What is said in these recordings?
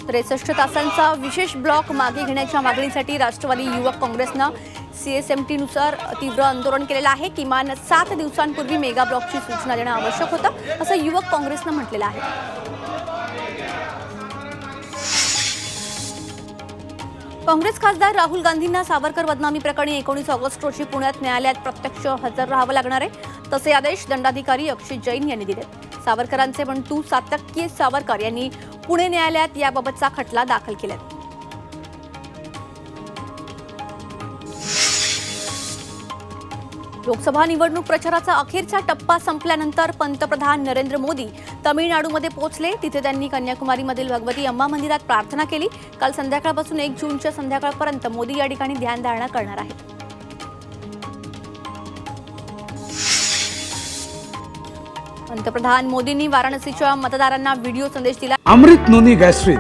63 तासांचा विशेष ब्लॉक मागे घेण्याच्या मागणीसाठी राष्ट्रवादी युवक काँग्रेसनं सीएसएमटीनुसार तीव्र आंदोलन केलेलं आहे। किमान 7 दिवसांपूर्वी मेगा ब्लॉकची सूचना देणं आवश्यक होतं, असं युवक काँग्रेसनं म्हटलेलं आहे। काँग्रेस खासदार राहुल गांधींना सावरकर बदनामी प्रकरणी 19 ऑगस्ट रोजी पुण्यात न्यायालयात प्रत्यक्ष हजर राहावं लागणार आहे। तसे आदेश दंडाधिकारी अक्षय जैन यांनी दिलेत। सावरकरांचे बंधू सातत्य सावरकर यांनी पुणे न्यायालयात याबाबतचा खटला दाखल केलाय। लोकसभा निवडणूक प्रचाराचा अखेरचा टप्पा संपल्यानंतर पंतप्रधान नरेंद्र मोदी तमिळनाडूमध्ये पोहोचले। तिथे त्यांनी कन्याकुमारीमधील भगवती अम्मा मंदिरात प्रार्थना केली। काल संध्याकाळपासून 1 जूनच्या संध्याकाळपर्यंत मोदी या ठिकाणी ध्यानधारणा करणार आहेत। पंतप्रधान मोदींनी वाराणसीच्या मतदारांना व्हिडिओ संदेश दिला। अमृत नोनी गॅस्ट्रिन,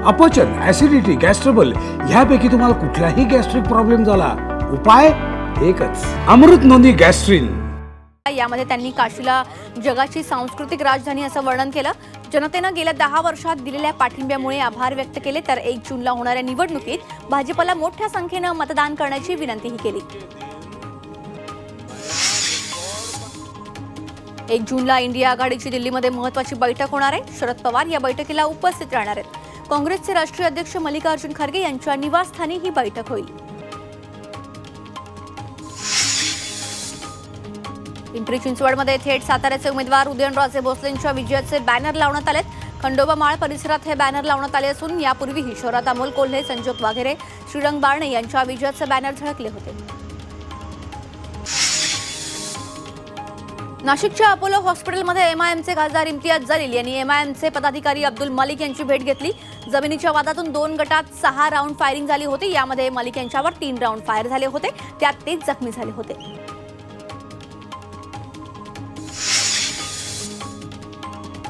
अपचन, ऍसिडिटी, गॅस्ट्रबल यापैकी तुम्हाला कुठलाही गॅस्ट्रिक प्रॉब्लेम झाला, उपाय एकच, अमृत नोनी गॅस्ट्रिन। यामध्ये त्यांनी काशीला जगाची सांस्कृतिक राजधानी असं वर्णन केलं। जनतेनं गेल्या 10 वर्षात दिलेल्या पाठिंब्यामुळे आभार व्यक्त केले। तर 1 जूनला होणाऱ्या निवडणुकीत भाजपला मोठ्या संख्येनं मतदान करण्याची विनंतीही केली। 1 जूनला इंडिया आघाडीची दिल्लीमध्ये महत्त्वाची बैठक होणार आहे। शरद पवार या बैठकीला उपस्थित राहणार आहेत। काँग्रेसचे राष्ट्रीय अध्यक्ष मल्लिकार्जुन खरगे यांच्या निवासस्थानी ही बैठक होईल। पिंपरी चिंचवडमध्ये थेट साताऱ्याचे उमेदवार उदयनराजे भोसलेंच्या विजयाचे बॅनर लावण्यात आलेत। खंडोबा माळ परिसरात हे बॅनर लावण्यात आले असून यापूर्वीही शहरात अमोल कोल्हे, संजोग वाघेरे, श्रीरंग बारणे यांच्या विजयाचे बॅनर झळकले होते। नाशिकच्या अपोलो हॉस्पिटलमध्ये एमआयएमचे खासदार इम्तियाज जलील यांनी एमआयएमचे पदाधिकारी अब्दुल मलिक यांची भेट घेतली। जमिनीच्या वादातून 2 गटात 6 राऊंड फायरिंग झाली होती। यामध्ये मलिक यांच्यावर 3 राऊंड फायर झाले होते, त्यात ते जखमी झाले होते।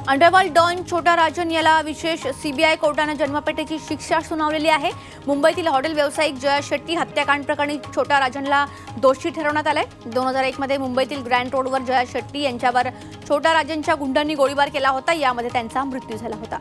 अंडरवर्ल्ड डॉन छोटा राजन याला विशेष सीबीआय कोर्टाने जन्मठेपेची शिक्षा सुनावलेली आहे। मुंबईतील हॉटेल व्यावसायिक जया शेट्टी हत्याकांड प्रकरणी छोटा राजनला दोषी ठरवण्यात आलंय। 2001 मध्ये मुंबईतील ग्रँड रोडवर जया शेट्टी यांच्यावर छोटा राजनच्या गुंडांनी गोळीबार केला होता। यामध्ये त्यांचा मृत्यू झाला होता।